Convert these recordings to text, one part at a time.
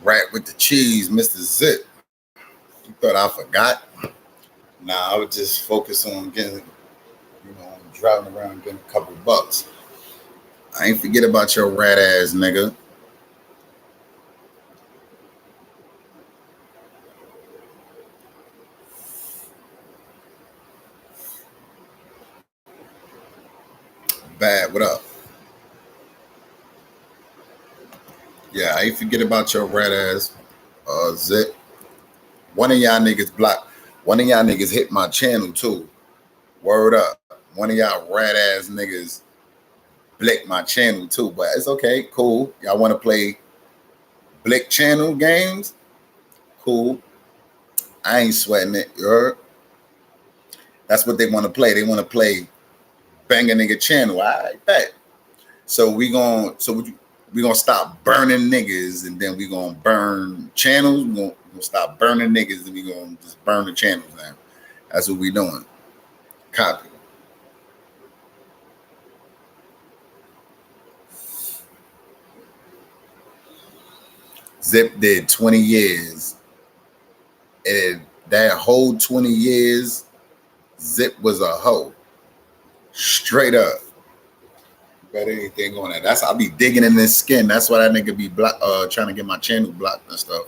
Rat with the cheese, Mr. Zip. You thought I forgot? Nah, I would just focus on getting, driving around getting a couple bucks. I ain't forget about your rat ass nigga. Bad, what up? Yeah, I ain't forget about your rat ass, Zip. One of y'all niggas blocked. One of y'all niggas hit my channel too. Word up. One of y'all rat ass niggas blick my channel too, but it's okay, cool. Y'all want to play blick channel games? Cool. I ain't sweating it. You heard? That's what they want to play. They want to play bang a nigga channel. I bet. So we gonna stop burning niggas, and then we gonna burn channels. We gonna stop burning niggas, and we gonna just burn the channels now. That's what we doing. Copy. Zip did 20 years. And that whole 20 years, Zip was a hoe. Straight up. Bet anything on that. That's I'll be digging in this skin. That's why that nigga be trying to get my channel blocked and stuff.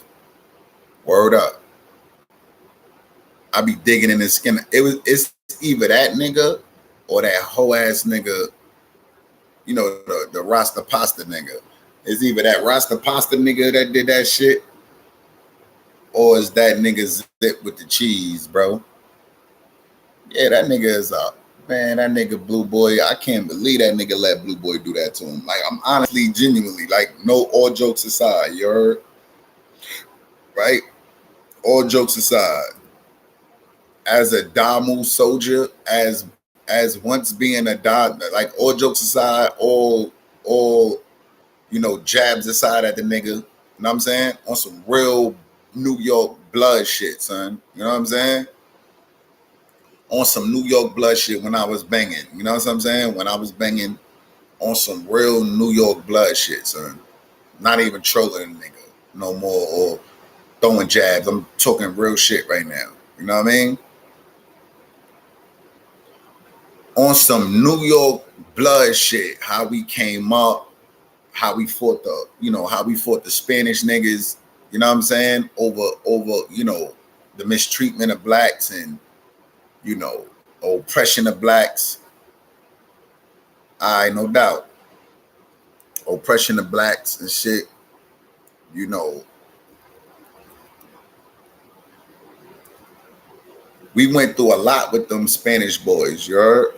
Word up. I be digging in his skin. It's either that nigga or that hoe ass nigga, the Rasta Pasta nigga. It's either that Rasta Pasta nigga that did that shit, or is that nigga Zip with the cheese, bro? Yeah, that nigga is man, that nigga Blue Boy. I can't believe that nigga let Blue Boy do that to him. Like, I'm honestly, genuinely, like, no, all jokes aside, you heard? Right? All jokes aside. As a Damu soldier, as once being a Dom, like, all jokes aside, all jabs aside at the nigga, you know what I'm saying? On some real New York blood shit, son. You know what I'm saying? On some New York blood shit when I was banging. You know what I'm saying? When I was banging on some real New York blood shit, son. Not even trolling a nigga no more or throwing jabs. I'm talking real shit right now. You know what I mean? On some New York blood shit, how we came up, how we fought the Spanish niggas, you know what I'm saying? Over, the mistreatment of blacks and, oppression of blacks. No doubt. Oppression of blacks and shit, we went through a lot with them Spanish boys, you heard?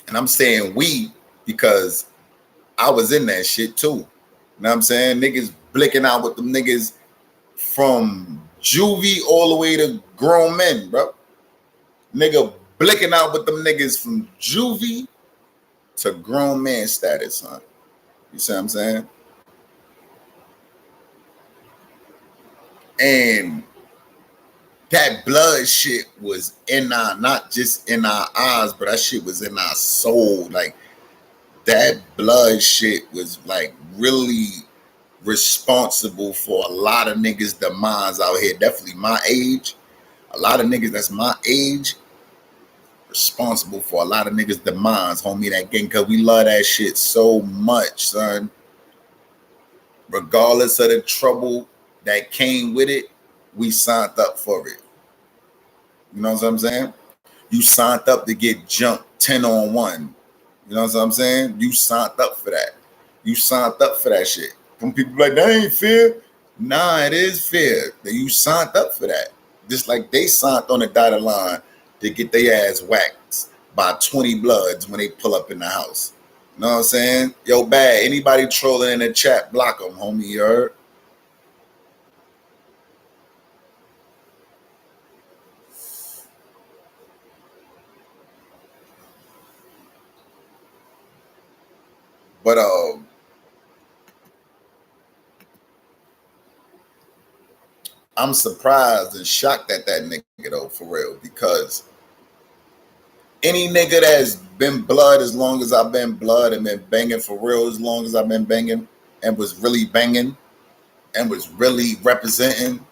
And I'm saying we because I was in that shit too. You know what I'm saying? Niggas blicking out with them niggas from juvie all the way to grown men, bro. Nigga blicking out with them niggas from juvie to grown man status, son. You see what I'm saying? And that blood shit was in our, not just in our eyes, but that shit was in our soul. Like, that blood shit was like really responsible for a lot of niggas' demise out here. Definitely my age. A lot of niggas that's my age responsible for a lot of niggas' demise, homie, that gang, because we love that shit so much, son. Regardless of the trouble that came with it, we signed up for it. You know what I'm saying? You signed up to get jumped 10 on 1. You know what I'm saying? You signed up for that. You signed up for that shit. Some people like, that ain't fair. Nah, it is fair. That you signed up for that. Just like they signed on the dotted line to get their ass whacked by 20 bloods when they pull up in the house. You know what I'm saying? Yo, bad. Anybody trolling in the chat, block them, homie, you heard? But I'm surprised and shocked at that nigga though, for real, because Any nigga that's been blood as long as I've been blood and been banging for real as long as I've been banging and was really banging and was really representing,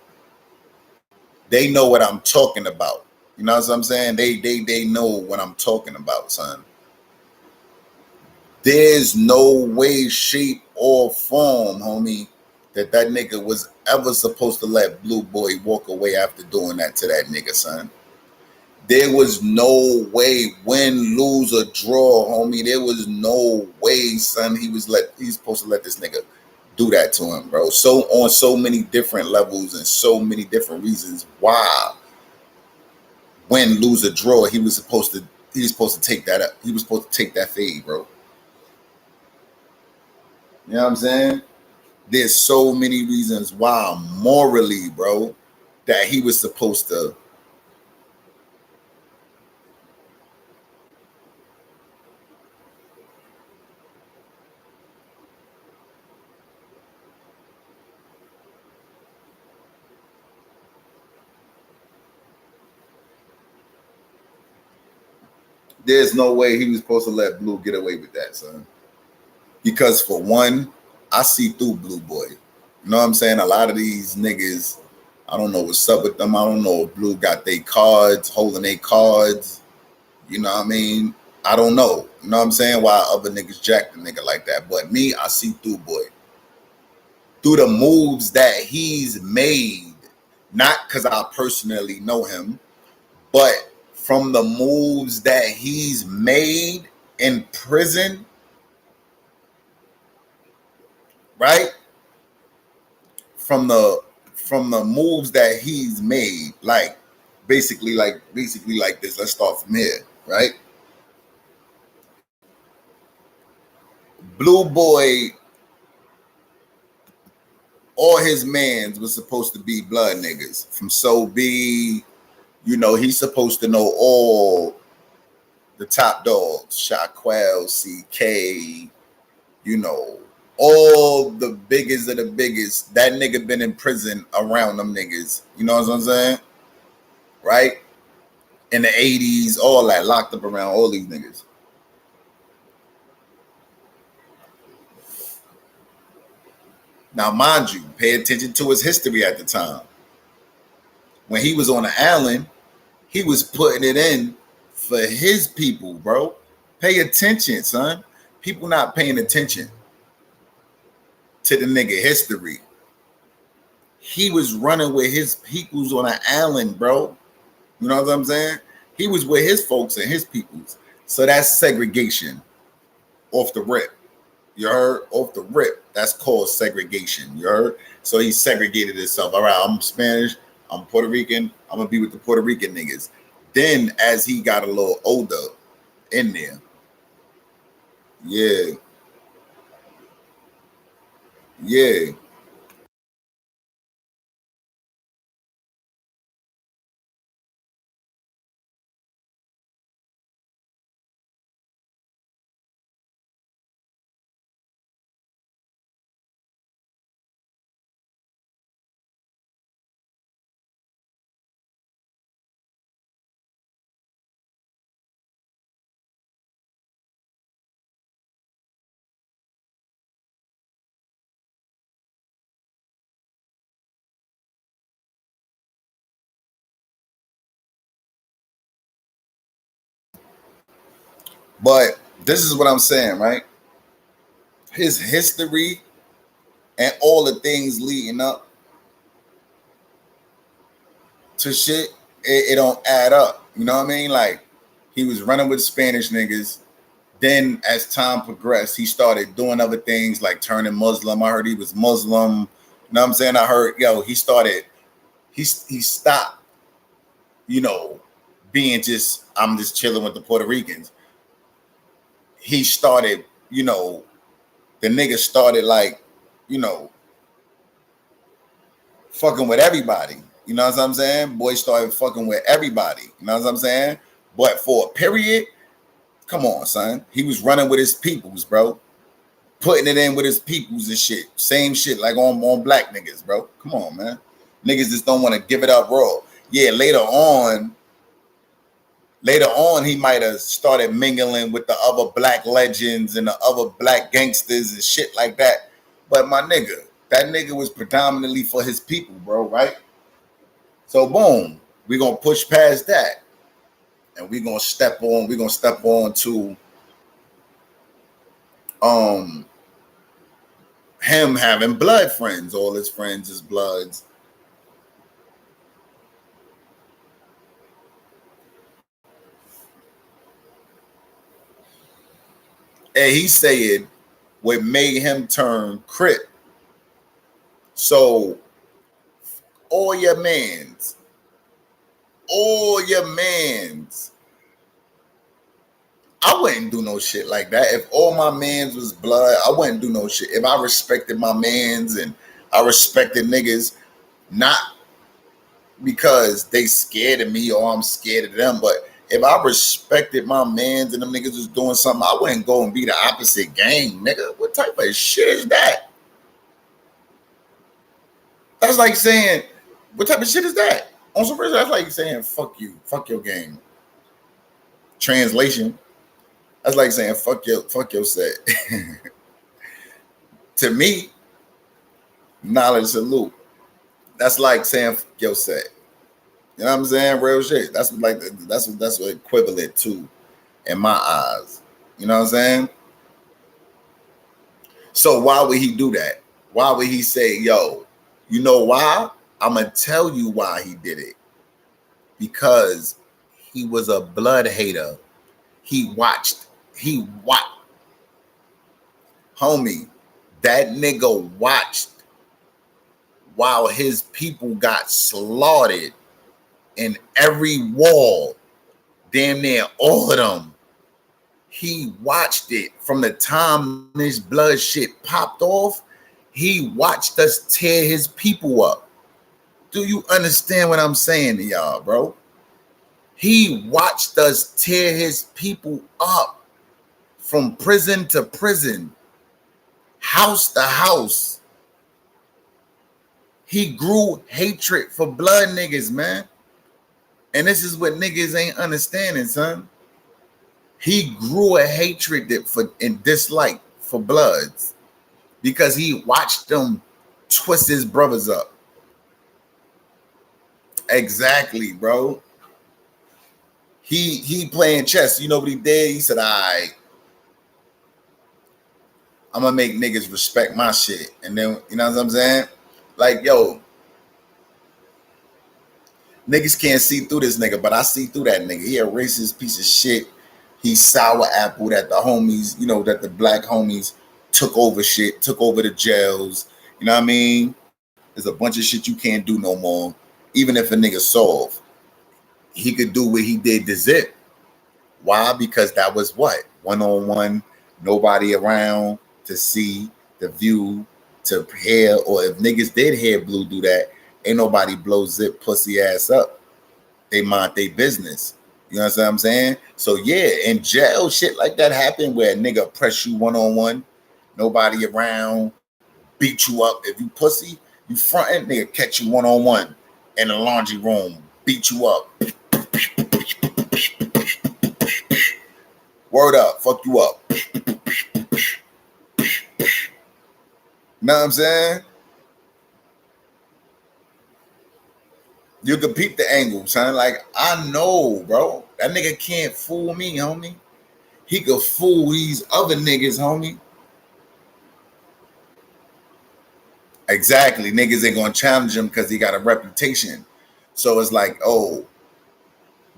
they know what I'm talking about. You know what I'm saying? They know what I'm talking about, son. There's no way, shape, or form, homie, that nigga was ever supposed to let Blue Boy walk away after doing that to that nigga, son. There was no way, win, lose, or draw, homie. There was no way, son. He's supposed to let this nigga do that to him, bro. So on so many different levels and so many different reasons why, win, lose, or draw, he was supposed to take that up. He was supposed to take that fade, bro. You know what I'm saying? There's so many reasons why morally, bro, that he was supposed to. There's no way he was supposed to let Blue get away with that, son. Because for one, I see through Blue Boy. You know what I'm saying? A lot of these niggas, I don't know what's up with them. I don't know if Blue got their cards, holding their cards. You know what I mean? I don't know. You know what I'm saying? Why other niggas jack the nigga like that. But me, I see through Boy. Through the moves that he's made. Not because I personally know him, but from the moves that he's made in prison, right? From the moves that he's made, like basically like this. Let's start from here, right? Blue Boy, all his mans was supposed to be blood niggas. From So B, you know, he's supposed to know all the top dogs, Shaquelle, CK, you know, all the biggest of the biggest. That nigga been in prison around them niggas. You know what I'm saying? Right? In the 80s, all that, locked up around all these niggas. Now, mind you, pay attention to his history at the time. When he was on the island, he was putting it in for his people, bro. Pay attention, son. People not paying attention to the nigga history. He was running with his peoples on an island, bro. You know what I'm saying? He was with his folks and his peoples. So that's segregation off the rip. You heard? Off the rip. That's called segregation. You heard? So he segregated himself. All right, I'm Spanish. I'm Puerto Rican. I'm going to be with the Puerto Rican niggas. Then as he got a little older in there, yeah. Yeah. But this is what I'm saying, right? His history and all the things leading up to shit, it don't add up. You know what I mean? Like, he was running with Spanish niggas. Then as time progressed, he started doing other things like turning Muslim. I heard he was Muslim. You know what I'm saying? I heard, he stopped, you know, being just, I'm just chilling with the Puerto Ricans. He started, you know, the nigga started like, you know, fucking with everybody. You know what I'm saying? Boy started fucking with everybody. You know what I'm saying? But for a period, come on, son. He was running with his peoples, bro. Putting it in with his peoples and shit. Same shit like on black niggas, bro. Come on, man. Niggas just don't want to give it up raw. Yeah, later on, Later on, he might have started mingling with the other black legends and the other black gangsters and shit like that. But my nigga, that nigga was predominantly for his people, bro, right? So boom, we're gonna push past that. And we're gonna step on to um him having blood friends. All his friends is bloods. And he said what made him turn Crip. So all your mans, I wouldn't do no shit like that. If all my mans was blood, I wouldn't do no shit. If I respected my mans and I respected niggas, not because they scared of me or I'm scared of them, but if I respected my mans and them niggas was doing something, I wouldn't go and be the opposite gang, nigga. What type of shit is that? That's like saying, what type of shit is that? On some person, that's like saying, fuck you, fuck your gang. Translation, that's like saying, fuck your set. To me, knowledge salute. That's like saying, fuck your set. You know what I'm saying? Real shit. That's what equivalent to in my eyes. You know what I'm saying? So why would he do that? Why would he say, yo, you know why? I'm going to tell you why he did it. Because he was a blood hater. He watched. Homie, that nigga watched while his people got slaughtered in every wall. Damn near all of them. He watched it from the time this blood shit popped off. He watched us tear his people up. Do you understand what I'm saying to y'all, bro? He watched us tear his people up from prison to prison, house to house. He grew hatred for blood niggas, man. And this is what niggas ain't understanding, son. He grew a hatred and dislike for bloods because he watched them twist his brothers up. Exactly, bro. He playing chess. You know what he did? He said, all right, I'm gonna make niggas respect my shit. And then, you know what I'm saying? Like, yo, niggas can't see through this nigga, but I see through that nigga. He a racist piece of shit. He's sour apple that the homies, you know, that the black homies took over shit, took over the jails. You know what I mean? There's a bunch of shit you can't do no more. Even if a nigga solve, he could do what he did to Zip. Why? Because that was what? One-on-one, nobody around to see, the view, to hear, or if niggas did hear Blue do that, ain't nobody blow Zip pussy ass up. They mind their business. You know what I'm saying? So yeah, in jail, shit like that happen where a nigga press you one-on-one, nobody around, beat you up. If you pussy, you frontin', nigga catch you one-on-one in the laundry room, beat you up. Word up, fuck you up. Know what I'm saying? You can peep the angle, son. Like, I know, bro. That nigga can't fool me, homie. He could fool these other niggas, homie. Exactly. Niggas ain't gonna challenge him because he got a reputation. So it's like, oh,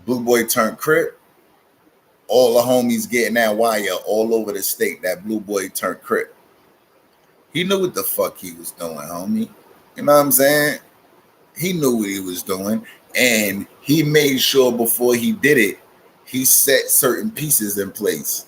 Blue Boy turned Crip. All the homies getting that wire all over the state that Blue Boy turned Crip. He knew what the fuck he was doing, homie. You know what I'm saying? He knew what he was doing. And he made sure before he did it, he set certain pieces in place.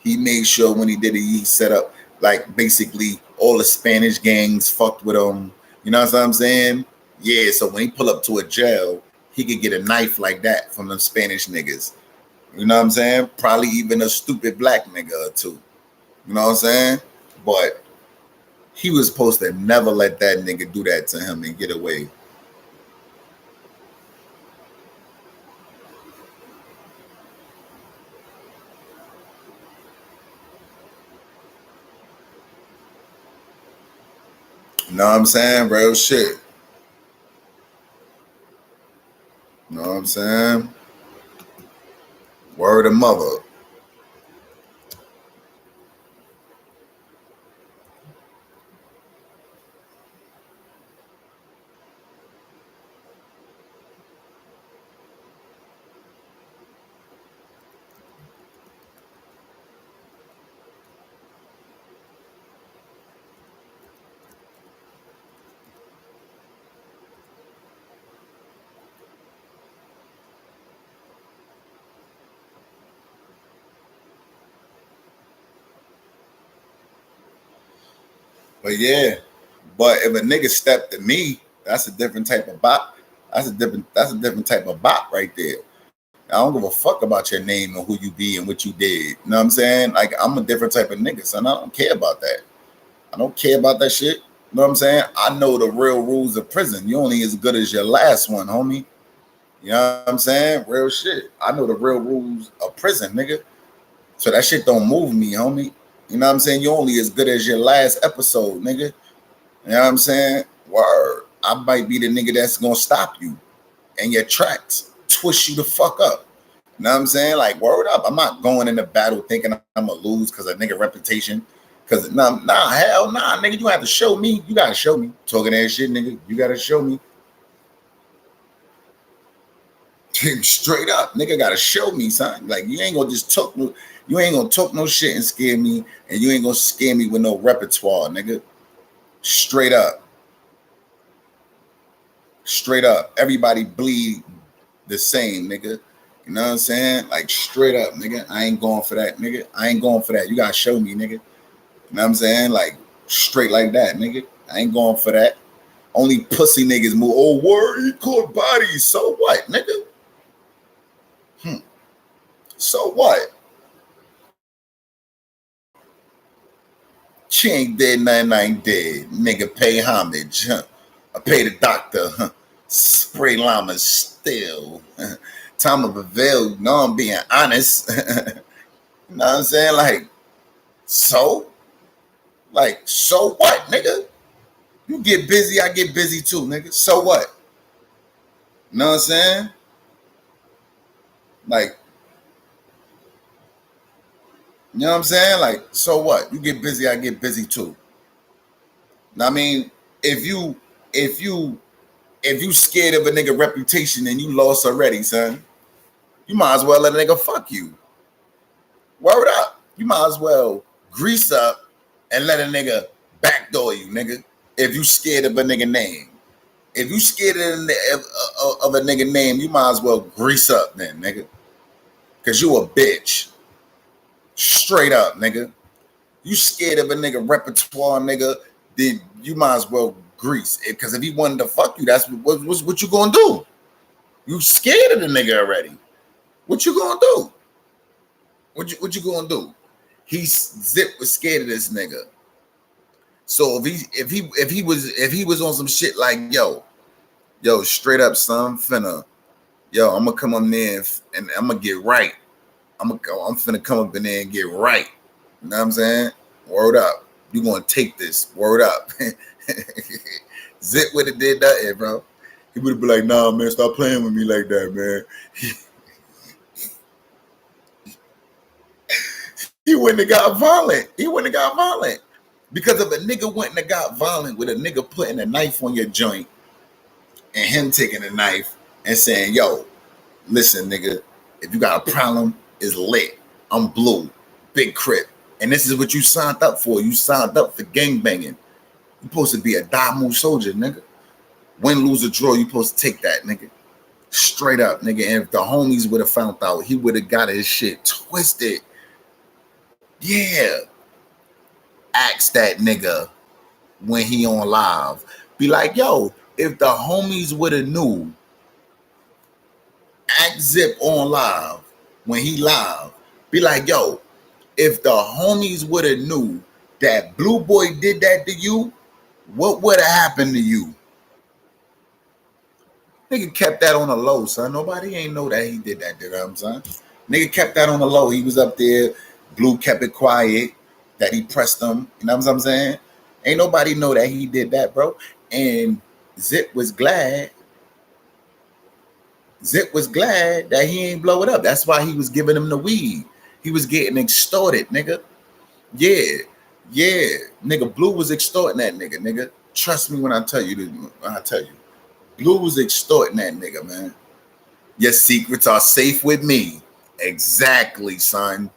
He made sure when he did it, he set up like basically all the Spanish gangs fucked with him. You know what I'm saying? Yeah, so when he pull up to a jail, he could get a knife like that from them Spanish niggas. You know what I'm saying? Probably even a stupid black nigga or two. You know what I'm saying? But he was supposed to never let that nigga do that to him and get away. Know what I'm saying? Real shit. Know what I'm saying? Word of mother. But yeah. But if a nigga step to me, that's a different type of bop. That's a different type of bop right there. I don't give a fuck about your name and who you be and what you did. You know what I'm saying? Like I'm a different type of nigga, son. I don't care about that. I don't care about that shit. You know what I'm saying? I know the real rules of prison. You only as good as your last one, homie. You know what I'm saying? Real shit. I know the real rules of prison, nigga. So that shit don't move me, homie. You know what I'm saying? You only as good as your last episode, nigga. You know what I'm saying? Word. I might be the nigga that's gonna stop you in your tracks, twist you the fuck up. You know what I'm saying? Like, word up. I'm not going into battle thinking I'm gonna lose because of nigga reputation. Cause hell nah, nigga. You have to show me. You gotta show me. Talking that shit, nigga. You gotta show me. Straight up, nigga. Gotta show me, son. Like you ain't gonna just talk. You ain't gonna talk no shit and scare me, and you ain't gonna scare me with no repertoire, nigga. Straight up. Straight up. Everybody bleed the same, nigga. You know what I'm saying? Like straight up, nigga. I ain't going for that, nigga. I ain't going for that. You gotta show me, nigga. You know what I'm saying? Like straight like that, nigga. I ain't going for that. Only pussy niggas move. Oh, word, he caught bodies. So what, nigga? So what? She ain't dead, nothing I ain't dead. Nigga, pay homage. Huh? I pay the doctor. Huh? Spray llamas still. Time of avail. You know I'm being honest. You know what I'm saying? So? So what, nigga? You get busy, I get busy too, nigga. So what? You know what I'm saying? Like, you know what I'm saying? Like, so what? You get busy, I get busy too. I mean, if you if you if you scared of a nigga reputation and you lost already, son, you might as well let a nigga fuck you. Word up. You might as well grease up and let a nigga backdoor you, nigga. If you scared of a nigga name. If you scared of a nigga name, you might as well grease up then, nigga. Cause you a bitch. Straight up, nigga. You scared of a nigga repertoire, nigga, then you might as well grease. Because if he wanted to fuck you, that's what you gonna do. You scared of the nigga already. What you gonna do? What you gonna do? Zip was scared of this nigga. So if he was on some shit like yo, straight up son, I'm gonna come on there and I'm gonna get right. I'm finna come up in there and get right. You know what I'm saying? Word up. You gonna take this. Word up. Zip would have did nothing, bro. He would have been like, nah, man, stop playing with me like that, man. He wouldn't have got violent. Because if a nigga went and got violent with a nigga putting a knife on your joint and him taking a knife and saying, yo, listen, nigga, if you got a problem, it's lit. I'm blue, big crip. And this is what you signed up for. You signed up for gangbanging. You supposed to be a die move soldier, nigga. Win, lose, or draw, you supposed to take that, nigga. Straight up, nigga. And if the homies would have found out, he would have got his shit twisted. Yeah. Ask that nigga when he on live. Be like, yo, if the homies would have knew, act Zip on live when he live. Be like, yo, if the homies would have knew that Blue Boy did that to you, what would have happened to you? Nigga kept that on the low, son. Nobody ain't know that he did that to them, son. Nigga kept that on the low. He was up there. Blue kept it quiet. That he pressed them. You know what I'm saying? Ain't nobody know that he did that, bro. And Zip was glad. Zip was glad that he ain't blow it up. That's why he was giving him the weed. He was getting extorted, nigga. Yeah, yeah, nigga. Blue was extorting that nigga. Trust me when I tell you this. When I tell you, Blue was extorting that nigga, man. Your secrets are safe with me. Exactly, son.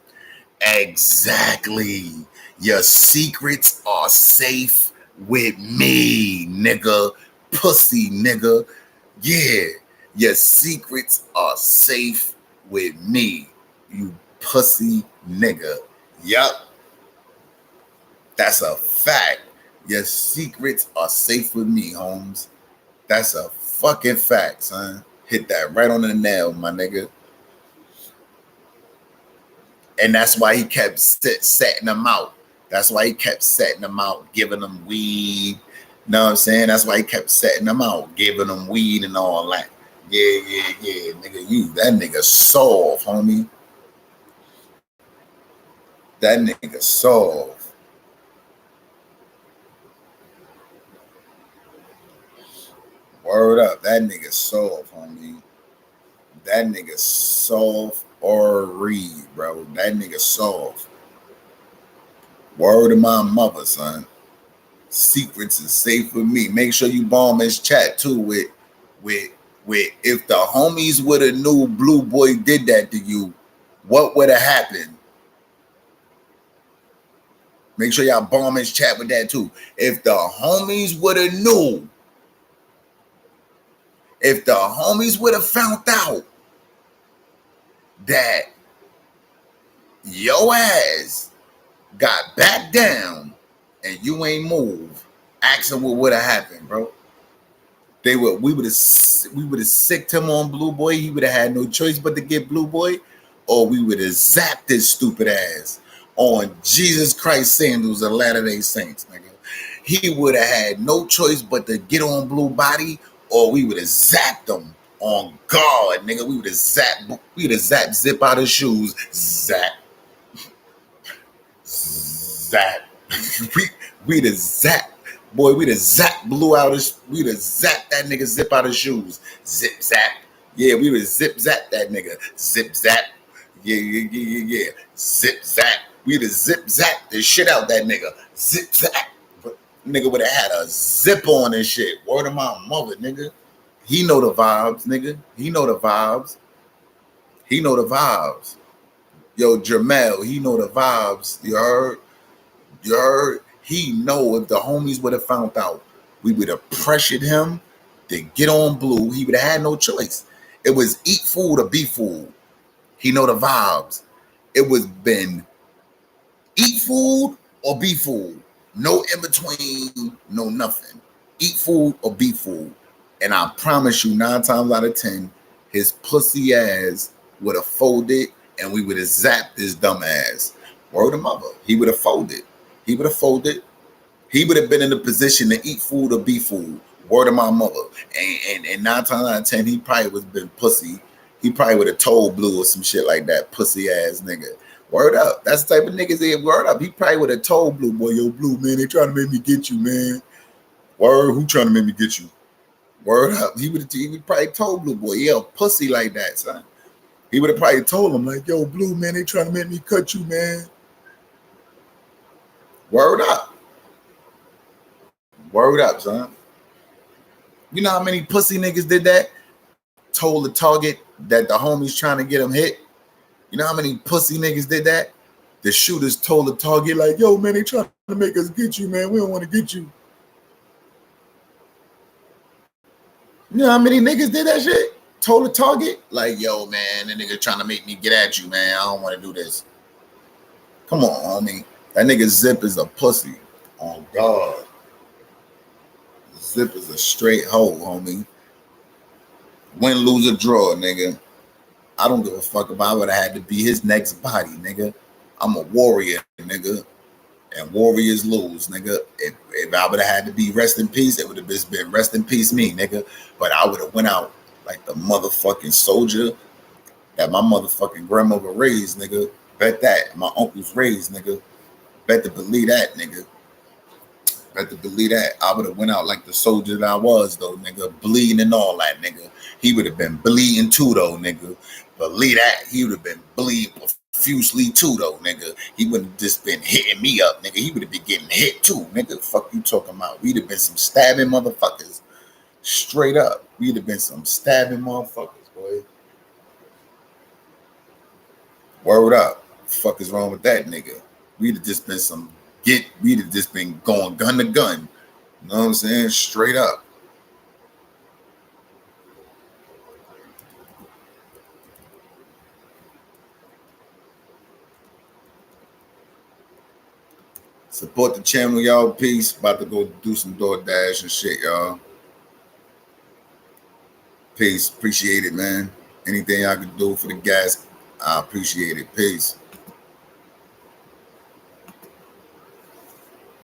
Exactly. Your secrets are safe with me, nigga. Pussy, nigga. Yeah. Your secrets are safe with me, you pussy nigga. Yup. That's a fact. Your secrets are safe with me, Holmes. That's a fucking fact, son. Hit that right on the nail, my nigga. And that's why he kept setting them out. That's why he kept setting them out, giving them weed. Know what I'm saying? That's why he kept setting them out, giving them weed and all that. Yeah, nigga. That nigga soft, homie. That nigga soft. Word up. That nigga soft, homie. That nigga soft or read, bro. That nigga soft. Word of my mother, son. Secrets is safe with me. Make sure you bomb his chat too with if the homies would have knew Blue Boy did that to you, what would have happened? Make sure y'all bomb his chat with that too. If the homies would have knew, if the homies would have found out that your ass got back down and you ain't moved, ask them what would have happened, bro. We would have sicked him on Blue Boy. He would have had no choice but to get Blue Boy, or we would have zapped his stupid ass on Jesus Christ sandals of Latter-day Saints, nigga. He would have had no choice but to get on Blue Body, or we would have zapped him on God, nigga. We would have zapped Zip out his shoes. Zap. We'd have zapped. Boy, we'd have zapped Blue out his. We'd have zapped that nigga Zip out his shoes. Zip zap. Yeah, we would zip zap that nigga. Zip zap. Yeah. Zip zap. We'd have zip zap the shit out that nigga. Zip zap. Nigga would have had a zip on and shit. Word of my mother, nigga. He know the vibes, nigga. He know the vibes. He know the vibes. Yo, Jamel, he know the vibes. You heard? You heard? He know if the homies would have found out, we would have pressured him to get on Blue. He would have had no choice. It was eat food or be food. He know the vibes. It was been eat food or be food. No in between, no nothing. Eat food or be food. And I promise you, 9 times out of 10, his pussy ass would have folded and we would have zapped his dumb ass. Word of mother. He would have folded. He would have folded. He would have been in the position to eat food or be food. Word of my mother. And 9 times out of 10, he probably would have been pussy. He probably would have told Blue or some shit like that. Pussy ass nigga. Word up. That's the type of niggas that word up. He probably would have told Blue, boy, yo, Blue, man, they trying to make me get you, man. Word, who trying to make me get you? Word up. He would probably told Blue, boy, yeah, pussy like that, son. He would have probably told him, like, yo, Blue, man, they trying to make me cut you, man. Word up. Word up, son. You know how many pussy niggas did that? Told the target that the homies trying to get him hit. You know how many pussy niggas did that? The shooters told the target, like, yo, man, they trying to make us get you, man. We don't want to get you. You know how many niggas did that shit? Told the target, like, yo, man, the nigga trying to make me get at you, man. I don't want to do this. Come on, homie. That nigga Zip is a pussy. Oh, God. Zip is a straight hoe, homie. Win, lose, or draw, nigga. I don't give a fuck if I would have had to be his next body, nigga. I'm a warrior, nigga. And warriors lose, nigga. If I would have had to be rest in peace, it would have just been rest in peace me, nigga. But I would have went out like the motherfucking soldier that my motherfucking grandmother raised, nigga. Bet that. My uncle's raised, nigga. Bet to believe that, nigga. I had to believe that. I would have went out like the soldier that I was, though, nigga, bleeding and all that, nigga. He would have been bleeding too, though, nigga. Believe that. He would have been bleeding profusely too, though, nigga. He wouldn't have just been hitting me up, nigga. He would have been getting hit too, nigga. Fuck you talking about? We'd have been some stabbing motherfuckers. Straight up. We'd have been some stabbing motherfuckers, boy. Word up. Fuck is wrong with that nigga? We'd have just been we'd have just been going gun to gun. You know what I'm saying? Straight up. Support the channel, y'all. Peace. About to go do some DoorDash and shit, y'all. Peace. Appreciate it, man. Anything I can do for the gas, I appreciate it. Peace.